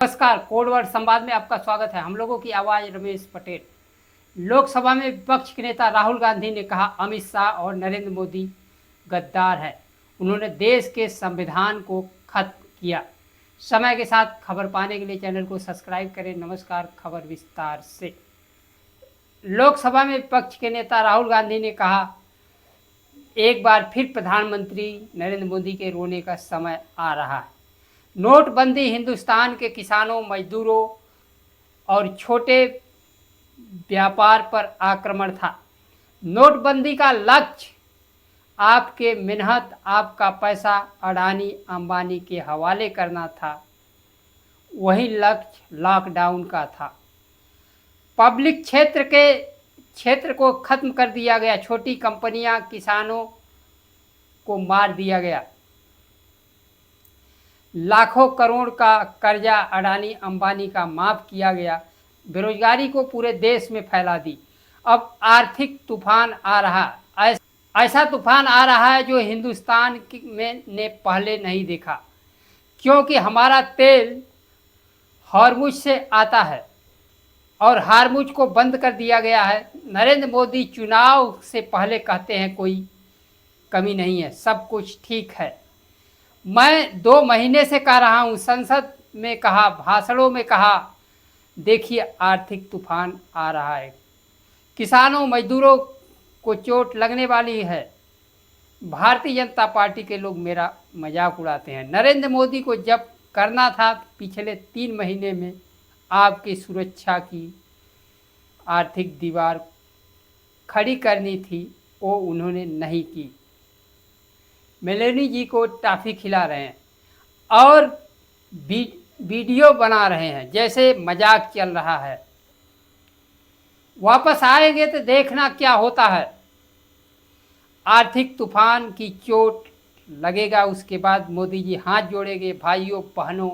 नमस्कार, कोडवर्ड संवाद में आपका स्वागत है। हम लोगों की आवाज रमेश पटेल। लोकसभा में विपक्ष के नेता राहुल गांधी ने कहा अमित शाह और नरेंद्र मोदी गद्दार है। उन्होंने देश के संविधान को खत्म किया। समय के साथ खबर पाने के लिए चैनल को सब्सक्राइब करें। नमस्कार, खबर विस्तार से। लोकसभा में विपक्ष के नेता राहुल गांधी ने कहा एक बार फिर प्रधानमंत्री नरेंद्र मोदी के रोने का समय आ रहा है। नोटबंदी हिंदुस्तान के किसानों, मजदूरों और छोटे व्यापार पर आक्रमण था। नोटबंदी का लक्ष्य आपके मेहनत, आपका पैसा अडानी अंबानी के हवाले करना था। वही लक्ष्य लॉकडाउन का था। पब्लिक क्षेत्र को खत्म कर दिया गया। छोटी कंपनियां, किसानों को मार दिया गया। लाखों करोड़ का कर्जा अडानी अंबानी का माफ़ किया गया। बेरोजगारी को पूरे देश में फैला दी। अब आर्थिक तूफान आ रहा। ऐसा तूफान आ रहा है जो हिंदुस्तान में ने पहले नहीं देखा, क्योंकि हमारा तेल हॉर्मुज से आता है और हॉर्मुज को बंद कर दिया गया है। नरेंद्र मोदी चुनाव से पहले कहते हैं कोई कमी नहीं है, सब कुछ ठीक है। मैं 2 महीने से कह रहा हूँ, संसद में कहा, भाषणों में कहा, देखिए आर्थिक तूफान आ रहा है। किसानों, मजदूरों को चोट लगने वाली है। भारतीय जनता पार्टी के लोग मेरा मजाक उड़ाते हैं। नरेंद्र मोदी को जब करना था पिछले 3 महीने में आपकी सुरक्षा की आर्थिक दीवार खड़ी करनी थी, वो उन्होंने नहीं की। मेलेनी जी को टॉफ़ी खिला रहे हैं और वीडियो बना रहे हैं जैसे मजाक चल रहा है। वापस आएंगे तो देखना क्या होता है। आर्थिक तूफान की चोट लगेगा, उसके बाद मोदी जी हाथ जोड़ेंगे। भाइयों बहनों,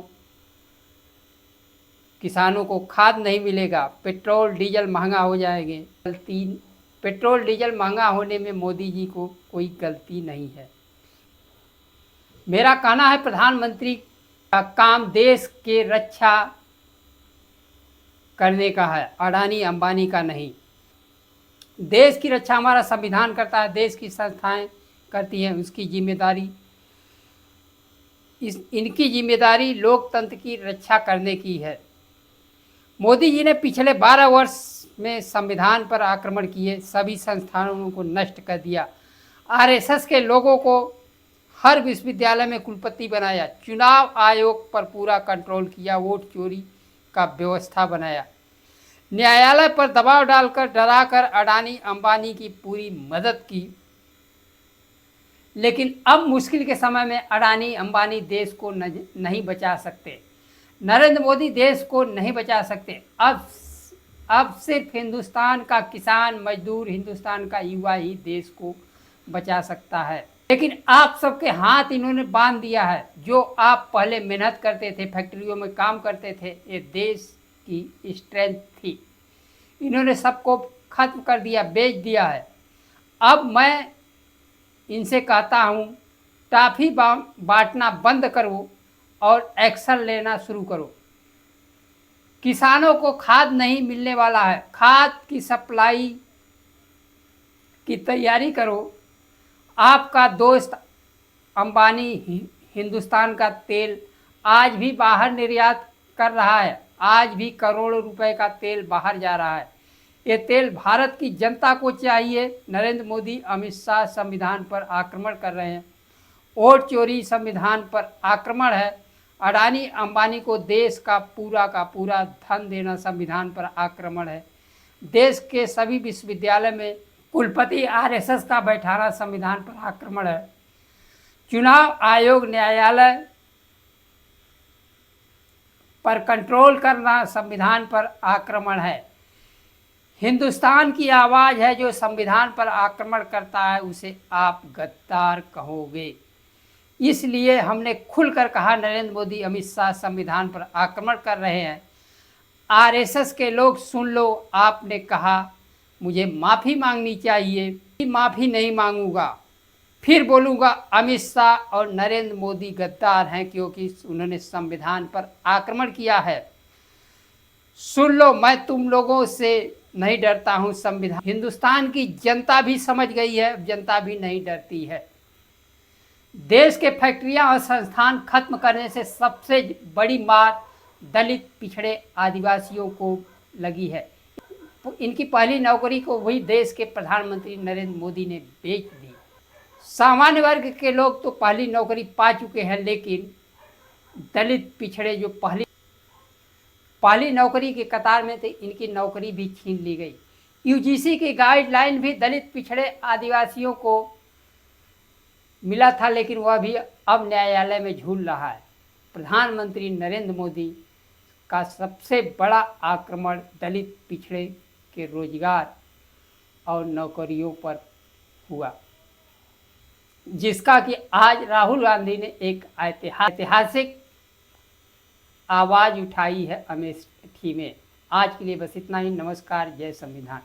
किसानों को खाद नहीं मिलेगा, पेट्रोल डीजल महंगा हो जाएंगे। पेट्रोल डीजल महंगा होने में मोदी जी को कोई गलती नहीं है। मेरा कहना है प्रधानमंत्री का काम देश के रक्षा करने का है, अडानी अंबानी का नहीं। देश की रक्षा हमारा संविधान करता है, देश की संस्थाएं करती हैं, उसकी जिम्मेदारी इनकी जिम्मेदारी लोकतंत्र की रक्षा करने की है। मोदी जी ने पिछले 12 वर्ष में संविधान पर आक्रमण किए, सभी संस्थानों को नष्ट कर दिया। आरएसएस के लोगों को हर विश्वविद्यालय में कुलपति बनाया। चुनाव आयोग पर पूरा कंट्रोल किया। वोट चोरी का व्यवस्था बनाया। न्यायालय पर दबाव डालकर, डराकर अडानी अंबानी की पूरी मदद की। लेकिन अब मुश्किल के समय में अडानी अंबानी देश को नहीं बचा सकते। नरेंद्र मोदी देश को नहीं बचा सकते। अब सिर्फ हिंदुस्तान का किसान, मजदूर, हिंदुस्तान का युवा ही देश को बचा सकता है। लेकिन आप सबके हाथ इन्होंने बांध दिया है। जो आप पहले मेहनत करते थे, फैक्ट्रियों में काम करते थे, ये देश की स्ट्रेंथ थी, इन्होंने सबको खत्म कर दिया, बेच दिया है। अब मैं इनसे कहता हूँ टॉफ़ी बांटना बंद करो और एक्शन लेना शुरू करो। किसानों को खाद नहीं मिलने वाला है, खाद की सप्लाई की तैयारी करो। आपका दोस्त अंबानी हिंदुस्तान का तेल आज भी बाहर निर्यात कर रहा है। आज भी करोड़ों रुपए का तेल बाहर जा रहा है। ये तेल भारत की जनता को चाहिए। नरेंद्र मोदी, अमित शाह संविधान पर आक्रमण कर रहे हैं। वोट चोरी संविधान पर आक्रमण है। अडानी अंबानी को देश का पूरा धन देना संविधान पर आक्रमण है। देश के सभी विश्वविद्यालय में कुलपति आरएसएस का बैठाना संविधान पर आक्रमण है। चुनाव आयोग, न्यायालय पर कंट्रोल करना संविधान पर आक्रमण है। हिंदुस्तान की आवाज़ है जो संविधान पर आक्रमण करता है, उसे आप गद्दार कहोगे। इसलिए हमने खुलकर कहा नरेंद्र मोदी, अमित शाह संविधान पर आक्रमण कर रहे हैं। आरएसएस के लोग सुन लो, आपने कहा मुझे माफ़ी मांगनी चाहिए, माफ़ी नहीं मांगूंगा। फिर बोलूँगा, अमित शाह और नरेंद्र मोदी गद्दार हैं क्योंकि उन्होंने संविधान पर आक्रमण किया है। सुन लो, मैं तुम लोगों से नहीं डरता हूँ। संविधान हिंदुस्तान की जनता भी समझ गई है, जनता भी नहीं डरती है। देश के फैक्ट्रियां और संस्थान खत्म करने से सबसे बड़ी मार दलित, पिछड़े, आदिवासियों को लगी है। इनकी पहली नौकरी को वही देश के प्रधानमंत्री नरेंद्र मोदी ने बेच दी। सामान्य वर्ग के लोग तो पहली नौकरी पा चुके हैं, लेकिन दलित, पिछड़े जो पहली नौकरी के कतार में थे, इनकी नौकरी भी छीन ली गई। यूजीसी की गाइडलाइन भी दलित, पिछड़े, आदिवासियों को मिला था, लेकिन वह भी अब न्यायालय में झूल रहा है। प्रधानमंत्री नरेंद्र मोदी का सबसे बड़ा आक्रमण दलित, पिछड़े के रोजगार और नौकरियों पर हुआ, जिसका कि आज राहुल गांधी ने एक ऐतिहासिक आवाज़ उठाई है अमेठी में। आज के लिए बस इतना ही। नमस्कार, जय संविधान।